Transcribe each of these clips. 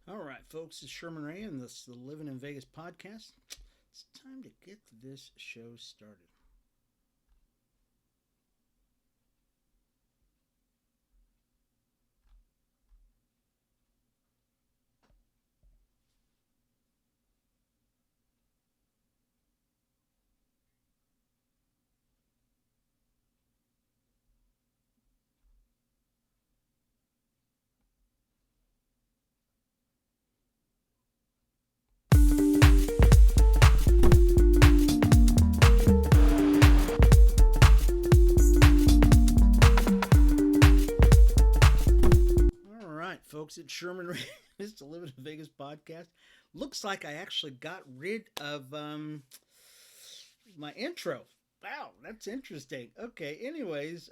All right, folks, it's Sherman Ray, and this is the Livin in Vegas podcast. It's time to get this show started. All right, folks, it's Sherman Ray. It's the Livin in Vegas podcast. Looks like I actually got rid of my intro. Wow, that's interesting. Okay, anyways,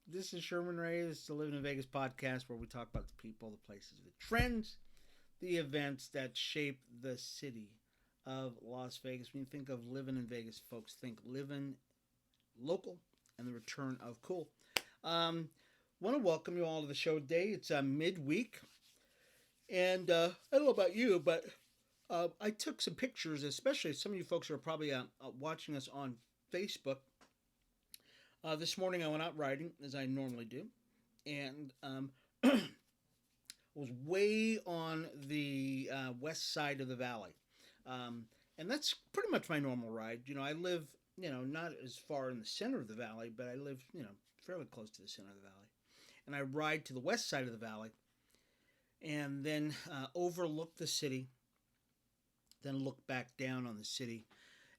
this is Sherman Ray. This is the Livin in Vegas podcast where we talk about the people, the places, the trends, the events that shape the city of Las Vegas. When you think of living in Vegas, folks, think living local and the return of cool. Want to welcome you all to the show today. It's midweek, and I don't know about you, but I took some pictures, especially some of you folks who are probably watching us on Facebook. This morning I went out riding, as I normally do, and was way on the west side of the valley. And that's pretty much my normal ride. You know, I live, not as far in the center of the valley, but I live, fairly close to the center of the valley. And I ride to the west side of the valley and then overlook the city, then look back down on the city,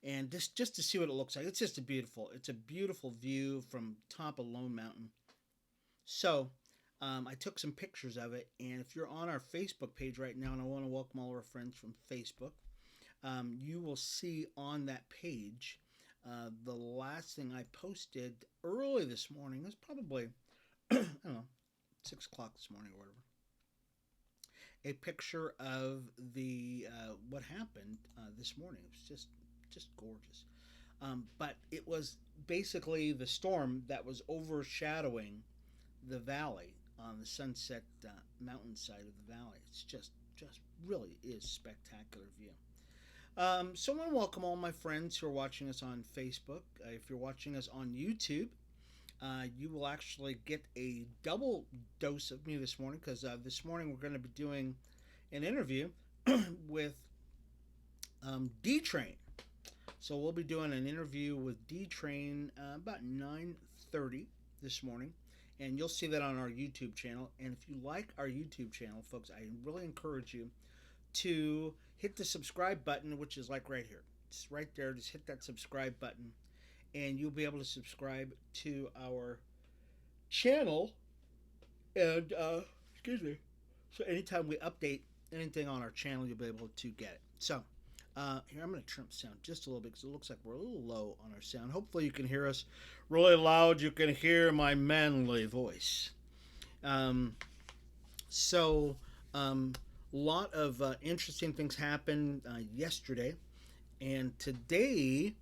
and just to see what it looks like. It's just it's a beautiful view from top of Lone Mountain. So I took some pictures of it, and if you're on our Facebook page right now, and I want to welcome all our friends from Facebook, you will see on that page the last thing I posted early this morning. It was probably, I don't know, 6 o'clock this morning or whatever. A picture of the what happened this morning. It was just gorgeous. But it was basically the storm that was overshadowing the valley on the Sunset mountainside of the valley. It's just really is spectacular view. So I want to welcome all my friends who are watching us on Facebook. If you're watching us on YouTube, you will actually get a double dose of me this morning, because this morning we're going to be doing an interview with D-Train. So we'll be doing an interview with D-Train about 9:30 this morning, and you'll see that on our YouTube channel. And if you like our YouTube channel, folks, I really encourage you to hit the subscribe button, which is like right here. It's right there. Just hit that subscribe button, and you'll be able to subscribe to our channel. And so anytime we update anything on our channel, you'll be able to get it. So here, I'm going to trim sound just a little bit, because it looks like we're a little low on our sound. Hopefully you can hear us really loud. You can hear my manly voice. So lot of interesting things happened yesterday, and today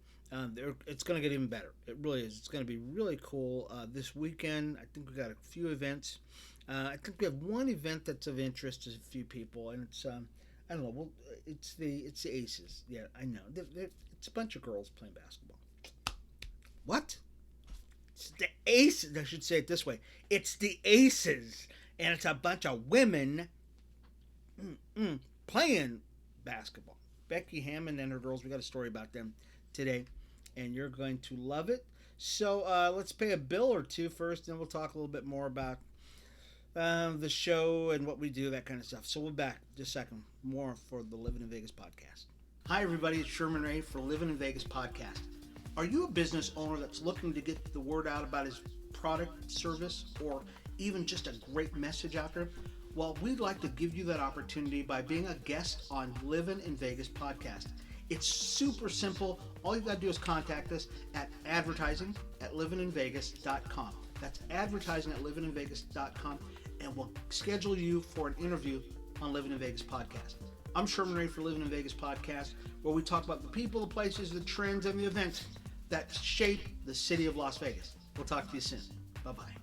it's going to get even better. It really is. It's going to be really cool this weekend. I think we got a few events. I think we have one event that's of interest to a few people, and it's I don't know. Well, it's the Aces. Yeah, I know. It's a bunch of girls playing basketball. What? It's the Aces. I should say it this way. It's the Aces, and it's a bunch of women playing basketball. Becky Hammond and her girls. We got a story about them today, and you're going to love it. So let's pay a bill or two first, and we'll talk a little bit more about the show and what we do, that kind of stuff. So we'll be back just a second, more for the Livin in Vegas podcast. Hi everybody, it's Sherman Ray for Livin in Vegas podcast. Are you a business owner that's looking to get the word out about his product, service, or even just a great message out there? Well, we'd like to give you that opportunity by being a guest on Livin in Vegas podcast. It's super simple. All you got to do is contact us at advertising@livininvegas.com. That's advertising@livininvegas.com, and we'll schedule you for an interview on Livin in Vegas podcast. I'm Sherman Ray for Livin in Vegas podcast, where we talk about the people, the places, the trends, and the events that shape the city of Las Vegas. We'll talk to you soon. Bye-bye.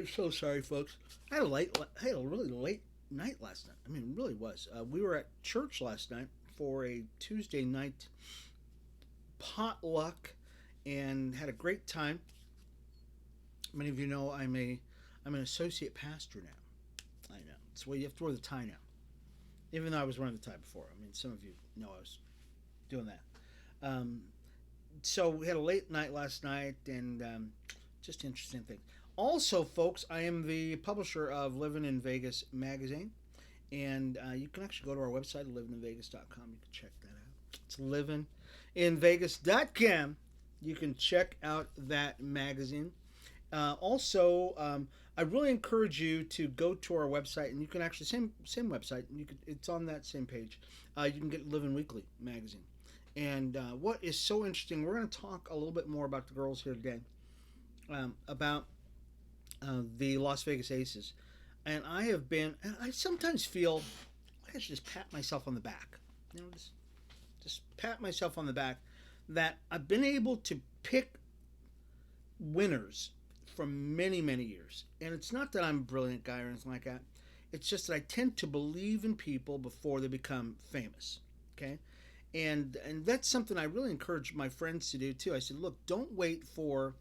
I'm so sorry, folks. I had a really late night last night. I mean, it really was. We were at church last night for a Tuesday night potluck and had a great time. Many of you know I'm an associate pastor now. I know. It's where you have to wear the tie now. Even though I was wearing the tie before. I mean, some of you know I was doing that. Um, so we had a late night last night and just interesting thing. Also, folks, I am the publisher of Livin in Vegas magazine, and you can actually go to our website, livininvegas.com. You can check that out. It's livininvegas.com. You can check out that magazine. Also, I really encourage you to go to our website, and you can actually same website. It's on that same page. You can get Livin Weekly magazine. And what is so interesting, we're going to talk a little bit more about the girls here today, about the Las Vegas Aces. And I sometimes feel I should just pat myself on the back. Just pat myself on the back that I've been able to pick winners for many, many years. And it's not that I'm a brilliant guy or anything like that. It's just that I tend to believe in people before they become famous. Okay? And that's something I really encourage my friends to do too. I said, look, don't wait for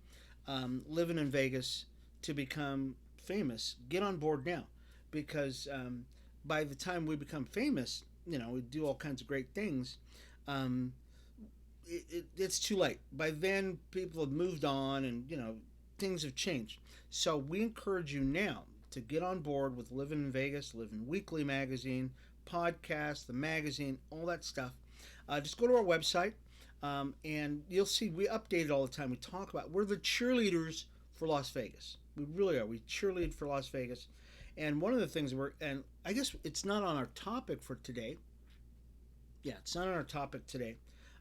living in Vegas to become famous. Get on board now, because by the time we become famous, we do all kinds of great things. It's too late. By then, people have moved on, and things have changed. So we encourage you now to get on board with Livin in Vegas, Livin Weekly magazine, podcast, the magazine, all that stuff. Just go to our website, and you'll see we update it all the time. We talk about we're the cheerleaders for Las Vegas. We really are. We cheerlead for Las Vegas. And one of the things and I guess it's not on our topic for today. Yeah, it's not on our topic today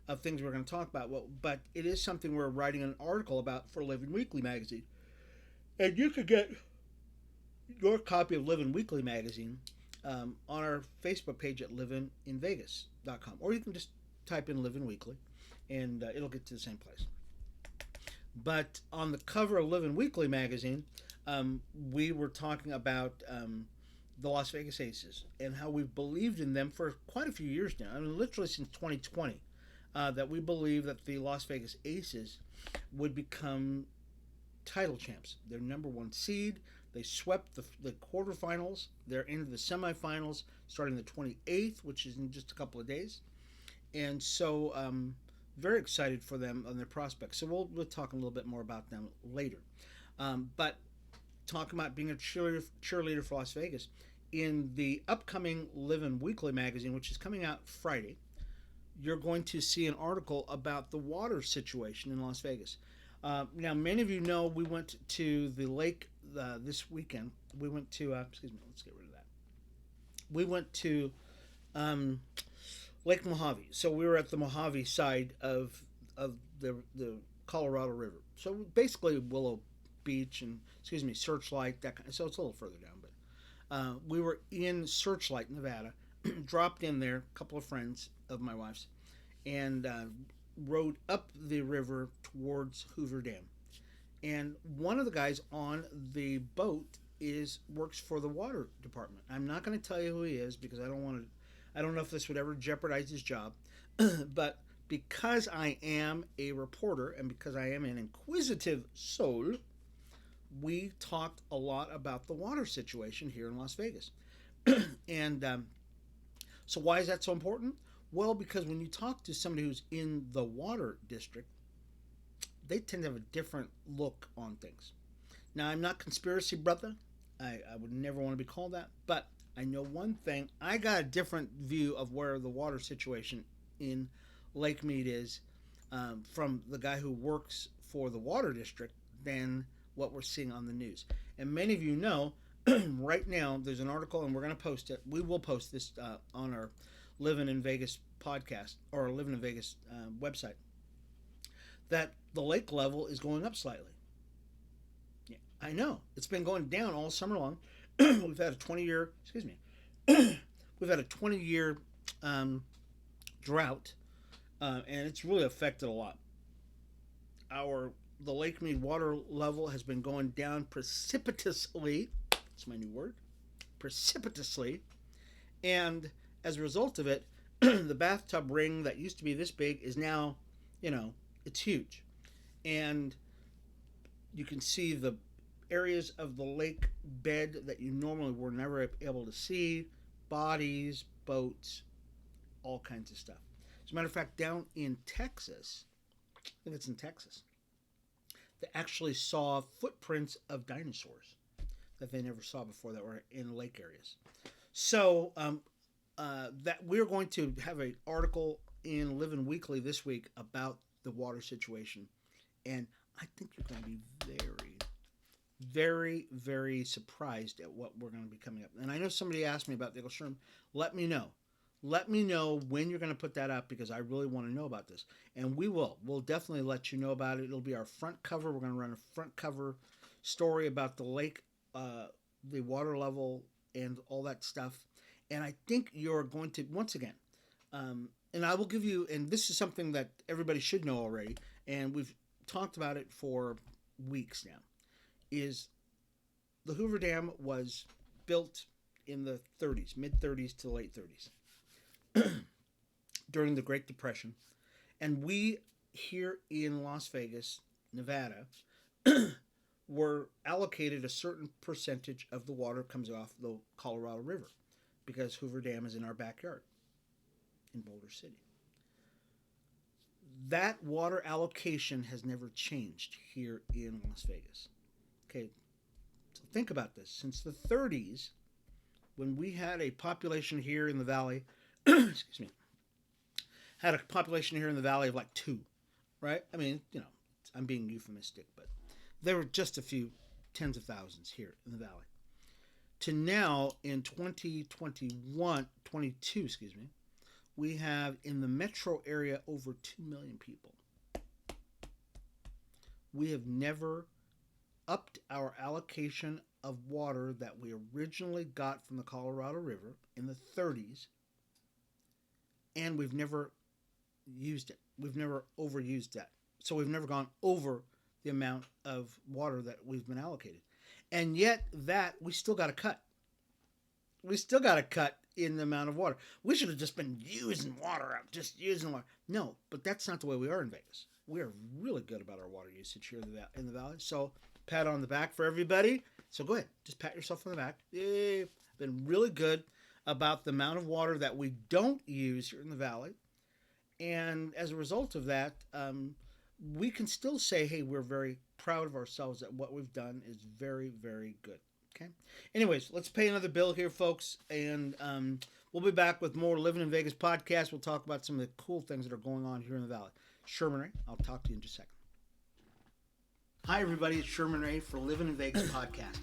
of things we're going to talk about. Well, but it is something we're writing an article about for Livin Weekly magazine. And you could get your copy of Livin Weekly magazine on our Facebook page at livininvegas.com. Or you can just type in Livin Weekly, and it'll get to the same place. But on the cover of Livin Weekly magazine, we were talking about the Las Vegas Aces and how we've believed in them for quite a few years now. I mean, literally since 2020, that we believe that the Las Vegas Aces would become title champs. They're number one seed. They swept the quarterfinals. They're into the semifinals starting the 28th, which is in just a couple of days. And so very excited for them and their prospects. So we'll talk a little bit more about them later. But talking about being a cheerleader for Las Vegas, in the upcoming Livin Weekly magazine, which is coming out Friday, you're going to see an article about the water situation in Las Vegas. Now, many of you know we went to the lake this weekend. We went to, let's get rid of that. We went to Lake Mojave. So we were at the Mojave side of the Colorado River. So basically Willow Beach and, Searchlight, that kind of, so it's a little further down. But we were in Searchlight, Nevada, dropped in there, a couple of friends of my wife's, and rode up the river towards Hoover Dam. And one of the guys on the boat works for the water department. I'm not going to tell you who he is because I don't know if this would ever jeopardize his job. But because I am a reporter and because I am an inquisitive soul, we talked a lot about the water situation here in Las Vegas. And so why is that so important? Well, because when you talk to somebody who's in the water district, they tend to have a different look on things. Now, I'm not conspiracy brother. I would never want to be called that. But I know one thing. I got a different view of where the water situation in Lake Mead is from the guy who works for the water district than what we're seeing on the news. And many of you know, right now, there's an article, and we're going to post it. We will post this on our Livin in Vegas podcast, or Livin in Vegas website, that the lake level is going up slightly. Yeah, I know. It's been going down all summer long. We've had a 20-year, we've had a 20-year drought, and it's really affected a lot. the Lake Mead water level has been going down precipitously. That's my new word. Precipitously. And as a result of it, the bathtub ring that used to be this big is now, it's huge. And you can see the areas of the lake bed that you normally were never able to see, bodies, boats, all kinds of stuff. As a matter of fact, down in Texas, I think it's in Texas, they actually saw footprints of dinosaurs that they never saw before that were in lake areas. So that we're going to have an article in Livin Weekly this week about the water situation, and I think you're going to be very, very, very surprised at what we're going to be coming up. And I know somebody asked me about. They go, Sherm, let me know. Let me know when you're going to put that up, because I really want to know about this. And we will. We'll definitely let you know about it. It'll be our front cover. We're going to run a front cover story about the lake, the water level, and all that stuff. And I think you're going to, once again, and I will give you, and this is something that everybody should know already, and we've talked about it for weeks now, is the Hoover Dam was built in the 30s, mid-30s to late 30s, during the Great Depression. And we here in Las Vegas, Nevada, were allocated a certain percentage of the water comes off the Colorado River, because Hoover Dam is in our backyard in Boulder City. That water allocation has never changed here in Las Vegas. Okay, so think about this. Since the 30s, when we had a population here in the valley, excuse me, had a population here in the valley of like 2, right? I mean, I'm being euphemistic, but there were just a few tens of thousands here in the valley. To now, in 2022, we have in the metro area over 2 million people. We have never upped our allocation of water that we originally got from the Colorado River in the 30s, and we've never used it. We've never overused that. So we've never gone over the amount of water that we've been allocated. And yet that we still got to cut. We still got to cut in the amount of water. We should have just been using water up, just using water. No, but that's not the way we are in Vegas. We are really good about our water usage here in the valley. So pat on the back for everybody. So go ahead, just pat yourself on the back. Yay. Been really good about the amount of water that we don't use here in the valley. And as a result of that, we can still say, hey, we're very proud of ourselves that what we've done is very, very good. Okay. Anyways, let's pay another bill here, folks, and we'll be back with more Livin in Vegas podcast. We'll talk about some of the cool things that are going on here in the valley. Sherman Ray, I'll talk to you in just a second. Hi, everybody. It's Sherman Ray for Livin in Vegas podcast.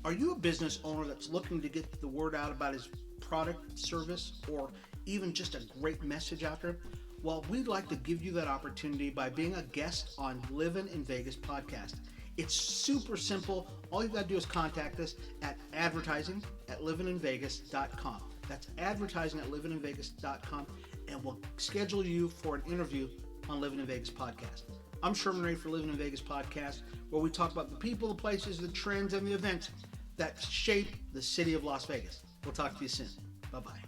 Are you a business owner that's looking to get the word out about his product, service, or even just a great message out there? Well, we'd like to give you that opportunity by being a guest on Livin in Vegas podcast. It's super simple. All you got to do is contact us at advertising@livininvegas.com. That's advertising@livininvegas.com, and we'll schedule you for an interview on Livin in Vegas podcast. I'm Sherman Ray for Livin in Vegas podcast, where we talk about the people, the places, the trends, and the events that shape the city of Las Vegas. We'll talk to you soon. Bye-bye.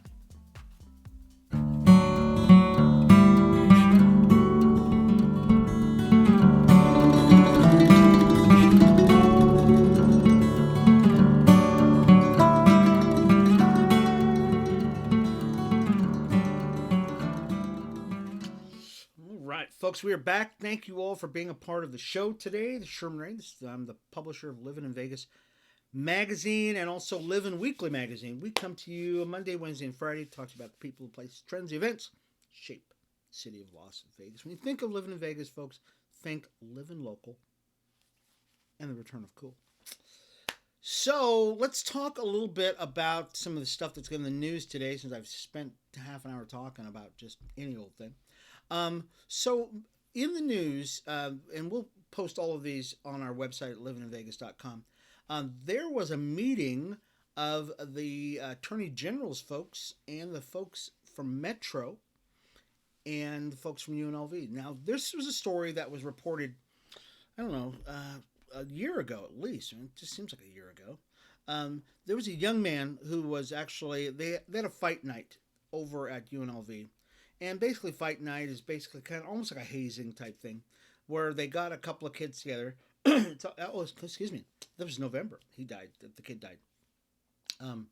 Folks, we are back. Thank you all for being a part of the show today. This is Sherman Ray. I'm the publisher of Livin in Vegas magazine and also Livin Weekly magazine. We come to you Monday, Wednesday, and Friday to talk about the people, the places, trends, the events, shape the city of Las Vegas. When you think of Livin in Vegas, folks, think living local and the return of cool. So let's talk a little bit about some of the stuff that's in the news today, since I've spent half an hour talking about just any old thing. So in the news, and we'll post all of these on our website at livininvegas.com, there was a meeting of the Attorney General's folks and the folks from Metro and the folks from UNLV. Now, this was a story that was reported I don't know, a year ago at least. I mean, it just seems like a year ago. There was a young man who was actually they had a fight night over at UNLV, and basically fight night is basically kind of almost like a hazing type thing, where they got a couple of kids together. Excuse me, that was November. He died. The kid died. Um,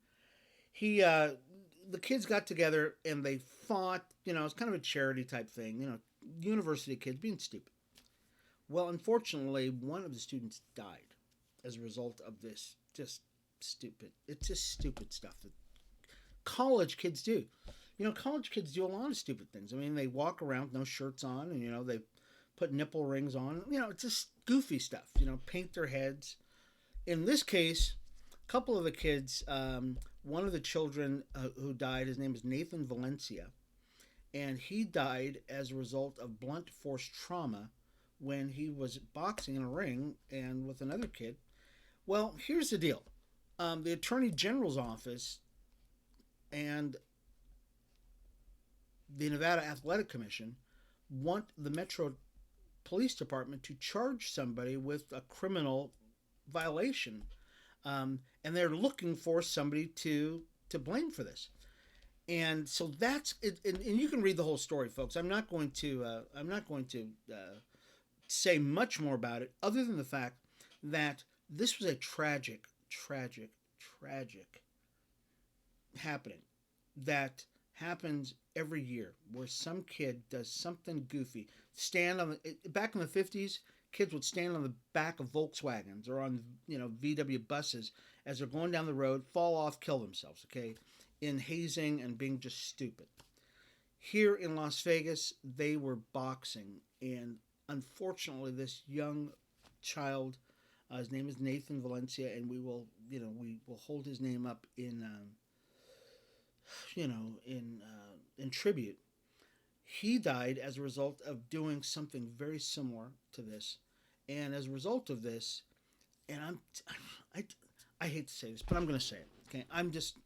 he the kids got together and they fought. You know, it's kind of a charity type thing. You know, university kids being stupid. Well, unfortunately, one of the students died as a result of this. Just stupid. It's just stupid stuff that college kids do. You know, college kids do a lot of stupid things. I mean, they walk around with no shirts on, and they put nipple rings on. You know, it's just goofy stuff. You know, paint their heads. In this case, a couple of the kids, one of the children who died, his name is Nathan Valencia, and he died as a result of blunt force trauma when he was boxing in a ring and with another kid. Well, here's the deal. The Attorney General's office and the Nevada Athletic Commission want the Metro Police Department to charge somebody with a criminal violation, and they're looking for somebody to blame for this. And so that's it. And you can read the whole story, folks. I'm not going to say much more about it, other than the fact that this was a tragic, tragic, tragic happening that happens every year, where some kid does something goofy. Stand on the back in the 50s, kids would stand on the back of Volkswagens or on VW buses as they're going down the road, fall off, kill themselves. Okay, in hazing and being just stupid. Here in Las Vegas, they were boxing, and unfortunately, this young child, his name is Nathan Valencia, and we will hold his name up in in tribute. He died as a result of doing something very similar to this, and as a result of this, and I I hate to say this, but I'm going to say it. Okay, I'm just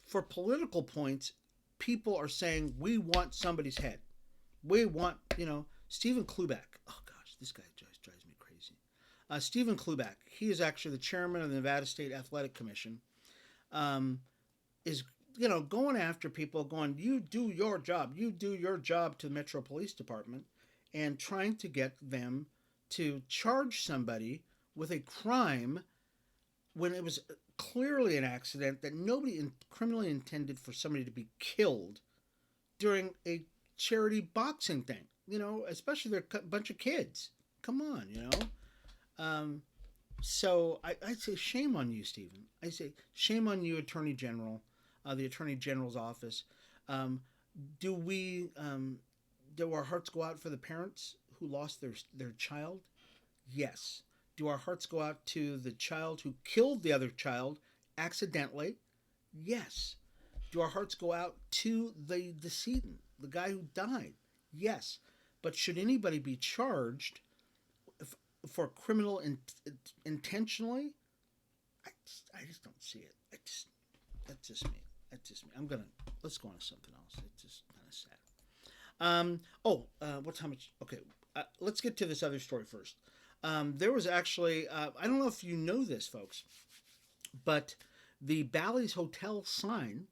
for political points, people are saying we want somebody's head. We want Stephen Kluback. Oh gosh, this guy just drives me crazy. Stephen Kluback. He is actually the chairman of the Nevada State Athletic Commission. Is going after people, going, you do your job, to the Metro Police Department, and trying to get them to charge somebody with a crime when it was clearly an accident, that nobody criminally intended for somebody to be killed during a charity boxing thing. Especially they're a bunch of kids. Come on. So I say shame on you, Stephen. I say shame on you, Attorney General, the Attorney General's office. Do we do our hearts go out for the parents who lost their child? Yes. Do our hearts go out to the child who killed the other child accidentally? Yes. Do our hearts go out to the decedent, the guy who died? Yes. But should anybody be charged for criminal intentionally? I just don't see it. That's just me. Let's go on to something else. It's just kind of sad. What time? Okay. Let's get to this other story first. There was actually, I don't know if you know this, folks, but the Bally's Hotel sign,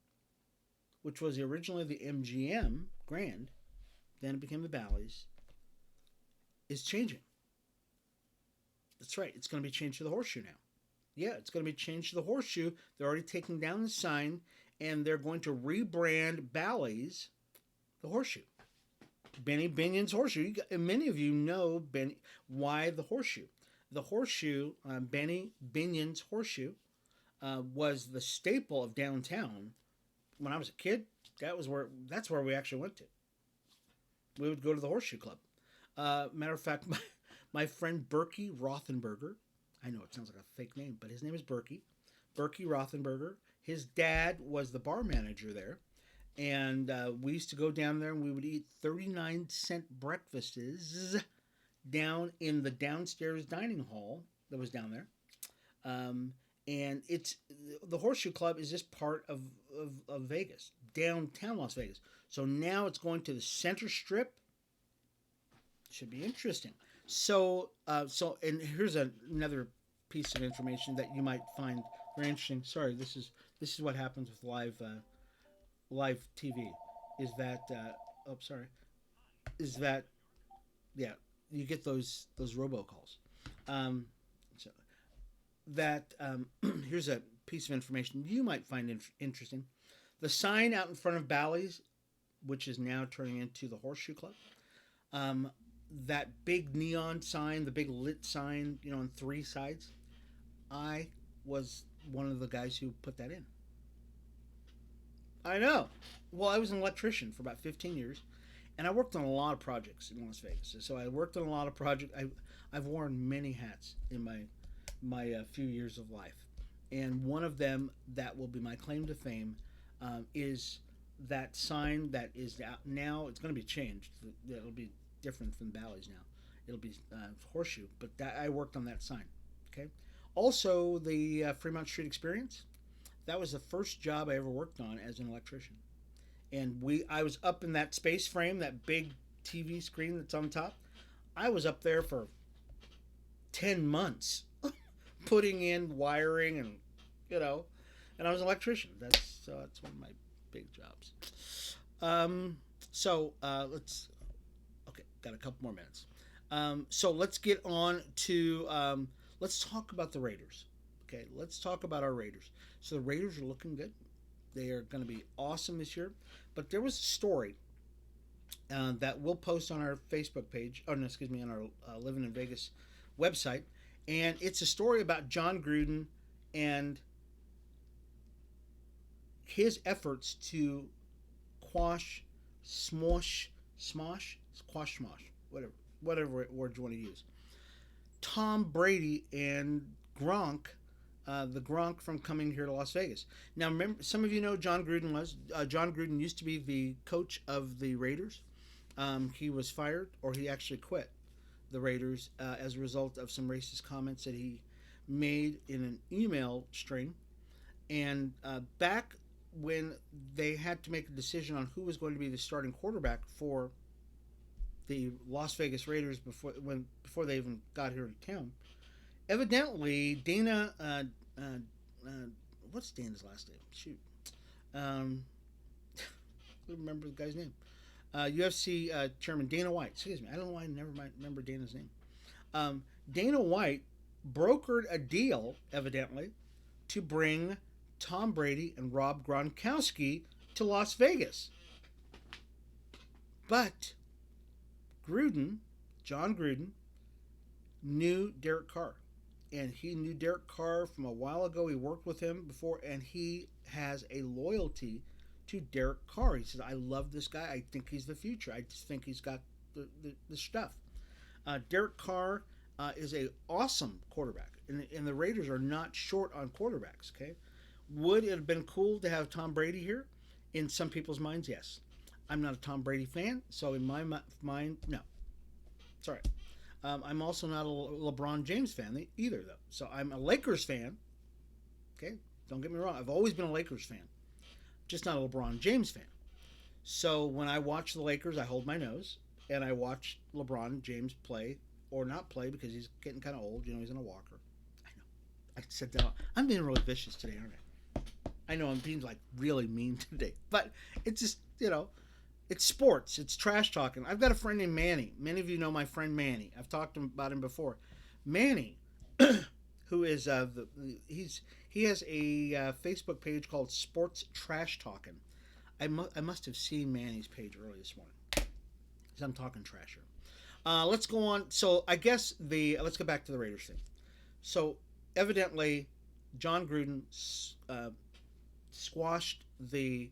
which was originally the MGM Grand, then it became the Bally's, is changing. That's right. It's going to be changed to the Horseshoe now. Yeah, it's going to be changed to the Horseshoe. They're already taking down the sign, and they're going to rebrand Bally's the Horseshoe. Benny Binion's Horseshoe. Many of you know why the Horseshoe. The Horseshoe, Benny Binion's Horseshoe, was the staple of downtown when I was a kid. That's where we actually went to. We would go to the Horseshoe Club. Matter of fact, my friend Berkey Rothenberger, I know it sounds like a fake name, but his name is Berkey Rothenberger. His dad was the bar manager there. And we used to go down there and we would eat 39-cent breakfasts down in the downstairs dining hall that was down there. And the Horseshoe Club is just part of Vegas, downtown Las Vegas. So now it's going to the center strip. Should be interesting. And here's another piece of information that you might find very interesting. Sorry, this is what happens with live TV. Is that sorry, is that yeah, you get those robocalls. Um, so that here's a piece of information you might find interesting. The sign out in front of Bally's, which is now turning into the Horseshoe Club. Um, that big neon sign, the big lit sign, on three sides. I was one of the guys who put that in. I know. Well, I was an electrician for about 15 years, and I worked on a lot of projects in Las Vegas. So I worked on a lot of projects. I've worn many hats in my few years of life, and one of them that will be my claim to fame is that sign that is out now. It's going to be changed. It'll be different from Bally's now. It'll be Horseshoe, but that I worked on that sign. Okay. Also, the Fremont Street Experience. That was the first job I ever worked on as an electrician, and I was up in that space frame, that big TV screen that's on top. I was up there for 10 months, putting in wiring you know, and I was an electrician. That's one of my big jobs. Let's okay, got a couple more minutes. So let's get on to let's talk about the Raiders. Okay, let's talk about our Raiders. So the Raiders are looking good. They are going to be awesome this year. But there was a story that we'll post on our Facebook page. Oh no, excuse me, on our Livin in Vegas website, and it's a story about John Gruden and his efforts to quash, squash, smosh, whatever word you want to use. Tom Brady and Gronk, the Gronk from coming here to Las Vegas. Now, remember, some of you know John Gruden was. John Gruden used to be the coach of the Raiders. He was fired, or he actually quit the Raiders as a result of some racist comments that he made in an email string. And back when they had to make a decision on who was going to be the starting quarterback for the Las Vegas Raiders before they even got here to town, evidently Dana, what's Dana's last name? Shoot, I don't remember the guy's name. UFC chairman Dana White. Excuse me. I don't know why I never remember Dana's name. Dana White brokered a deal, evidently, to bring Tom Brady and Rob Gronkowski to Las Vegas. But John Gruden, knew Derek Carr. And he knew Derek Carr from a while ago. He worked with him before, and he has a loyalty to Derek Carr. He says, I love this guy. I think he's the future. I just think he's got the stuff. Derek Carr is a awesome quarterback, and the Raiders are not short on quarterbacks. Okay, would it have been cool to have Tom Brady here? In some people's minds, yes. I'm not a Tom Brady fan, so in my mind, no. Sorry. I'm also not a LeBron James fan either, though. So I'm a Lakers fan. Okay, don't get me wrong. I've always been a Lakers fan, just not a LeBron James fan. So when I watch the Lakers, I hold my nose, and I watch LeBron James play or not play because he's getting kind of old. He's in a walker. I know. I said that. I'm being really vicious today, aren't I? I know I'm being really mean today, but it's just it's sports. It's trash talking. I've got a friend named Manny. Many of you know my friend Manny. I've talked about him before. Manny, who is he has a Facebook page called Sports Trash Talking. I must have seen Manny's page early this morning because I'm talking trash here. Let's go on. So I guess let's go back to the Raiders thing. So evidently, John Gruden squashed the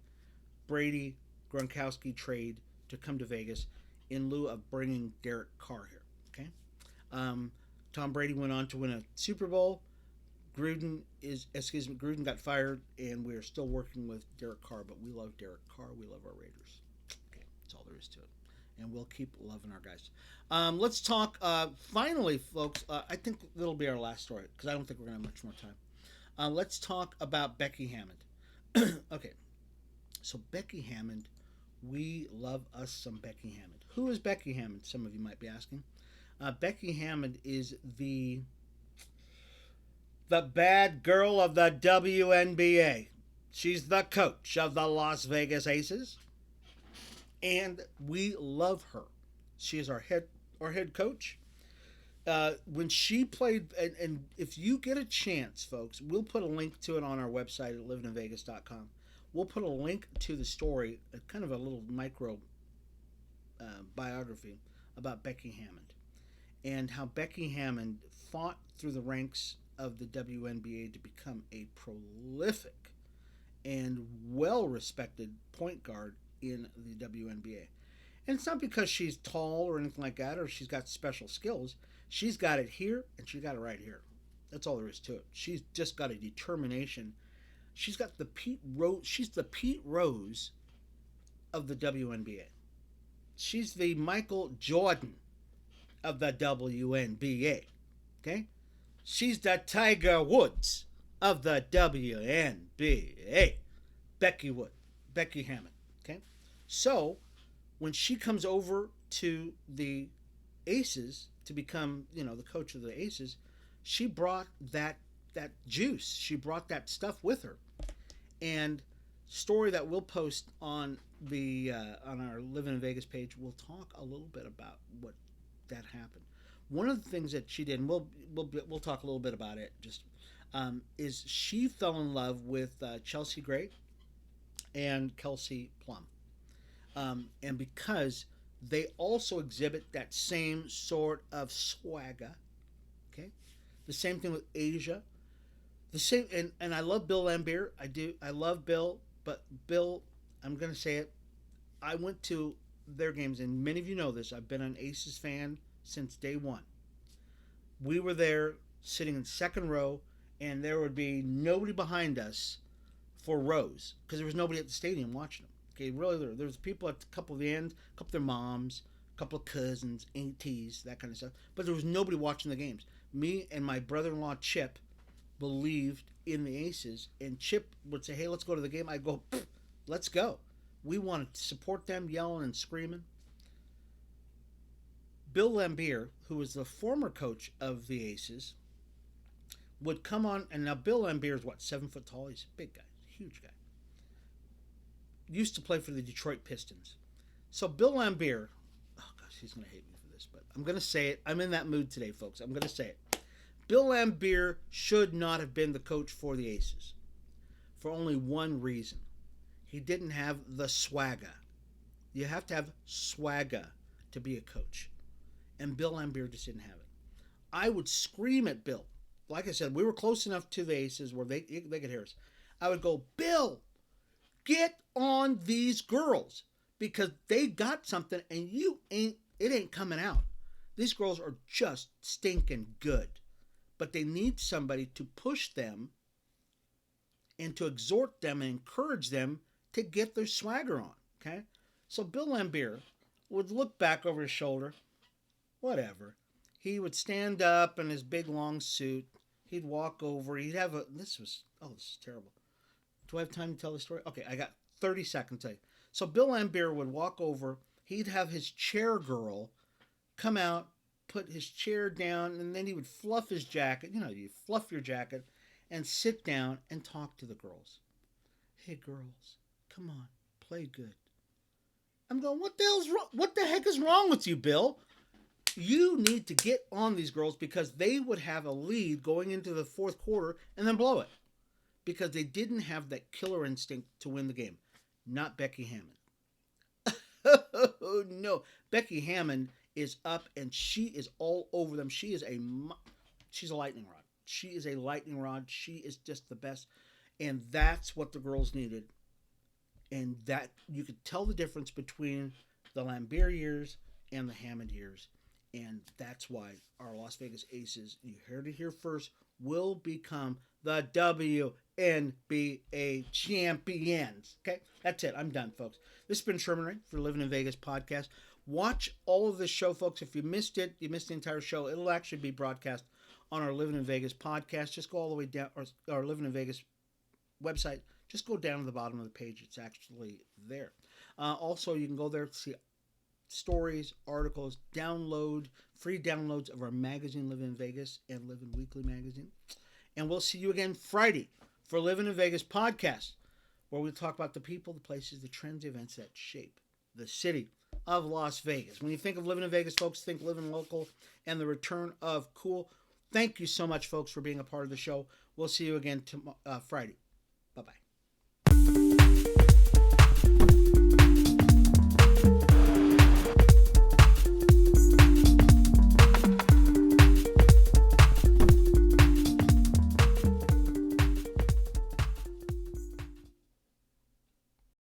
Brady Gronkowski trade to come to Vegas in lieu of bringing Derek Carr here. Okay, Tom Brady went on to win a Super Bowl. Gruden got fired, and we are still working with Derek Carr. But we love Derek Carr. We love our Raiders. Okay, that's all there is to it, and we'll keep loving our guys. Let's talk. Finally, folks, I think that'll be our last story because I don't think we're gonna have much more time. Let's talk about Becky Hammond. Okay, so Becky Hammond We love us some Becky Hammond. Who is Becky Hammond? Some of you might be asking. Becky Hammond is the bad girl of the WNBA. She's the coach of the Las Vegas Aces, and we love her. She is our head coach. When she played, and if you get a chance, folks, we'll put a link to it on our website at livinginvegas.com. We'll put a link to the story, kind of a little micro biography about Becky Hammond and how Becky Hammond fought through the ranks of the WNBA to become a prolific and well respected point guard in the WNBA. And it's not because she's tall or anything like that or she's got special skills. She's got it here and she's got it right here. That's all there is to it. She's just got a determination. She's got the Pete Rose. She's the Pete Rose of the WNBA. She's the Michael Jordan of the WNBA. Okay? She's the Tiger Woods of the WNBA. Becky Hammond. Okay? So, when she comes over to the Aces to become, the coach of the Aces, she brought that juice. She brought that stuff with her. And story that we'll post on the on our Livin in Vegas page, we'll talk a little bit about what that happened. One of the things that she did, and we'll talk a little bit about it, just is she fell in love with Chelsea Gray and Kelsey Plum, and because they also exhibit that same sort of swagger. Okay, the same thing with Asia. The same, and I love Bill Lambier. I do. I love Bill, but Bill, I'm gonna say it. I went to their games, and many of you know this. I've been an Aces fan since day one. We were there sitting in second row, and there would be nobody behind us for rows because there was nobody at the stadium watching them. Okay, really, there was people at a couple of the ends, a couple of their moms, a couple of cousins, aunties, that kind of stuff. But there was nobody watching the games. Me and my brother-in-law Chip believed in the Aces, and Chip would say, "Hey, let's go to the game." I'd go, "Let's go." We wanted to support them, yelling and screaming. Bill Lambier, who was the former coach of the Aces, would come on, and now Bill Lambier is what, 7 foot tall? He's a big guy, huge guy. Used to play for the Detroit Pistons. So Bill Lambier, oh gosh, he's going to hate me for this, but I'm going to say it. I'm in that mood today, folks. I'm going to say it. Bill Lambier should not have been the coach for the Aces for only one reason. He didn't have the swagger. You have to have swagger to be a coach. And Bill Lambier just didn't have it. I would scream at Bill. Like I said, we were close enough to the Aces where they could hear us. I would go, "Bill, get on these girls because they got something and it ain't coming out. These girls are just stinking good. But they need somebody to push them and to exhort them and encourage them to get their swagger on." Okay? So Bill Lambier would look back over his shoulder, whatever. He would stand up in his big long suit. He'd walk over. He'd have this is terrible. Do I have time to tell the story? Okay, I got 30 seconds to tell you. So Bill Lambier would walk over. He'd have his chair girl come out, put his chair down, and then he would fluff his jacket. You fluff your jacket and sit down and talk to the girls. "Hey, girls, come on, play good." I'm going, what the heck is wrong with you, Bill? You need to get on these girls because they would have a lead going into the fourth quarter and then blow it because they didn't have that killer instinct to win the game. Not Becky Hammond. Oh, no. Becky Hammond is up and she is all over them. She's a lightning rod. She is a lightning rod. She is just the best. And that's what the girls needed. And that you could tell the difference between the Lambier years and the Hammond years. And that's why our Las Vegas Aces, you heard it here first, will become the WNBA champions. Okay, that's it. I'm done, folks. This has been Sherman Ray for Livin in Vegas podcast. Watch all of this show, folks. If you missed it, you missed the entire show. It'll actually be broadcast on our Livin in Vegas podcast. Just go all the way down, or our Livin in Vegas website. just go down to the bottom of the page. It's actually there. Also, you can go there to see stories, articles, free downloads of our magazine, Livin in Vegas, and Livin Weekly magazine. And we'll see you again Friday for Livin in Vegas podcast, where we'll talk about the people, the places, the trends, the events that shape the city of Las Vegas. When you think of living in Vegas, folks, think living local and the return of cool. Thank you so much, folks, for being a part of the show. We'll see you again Friday.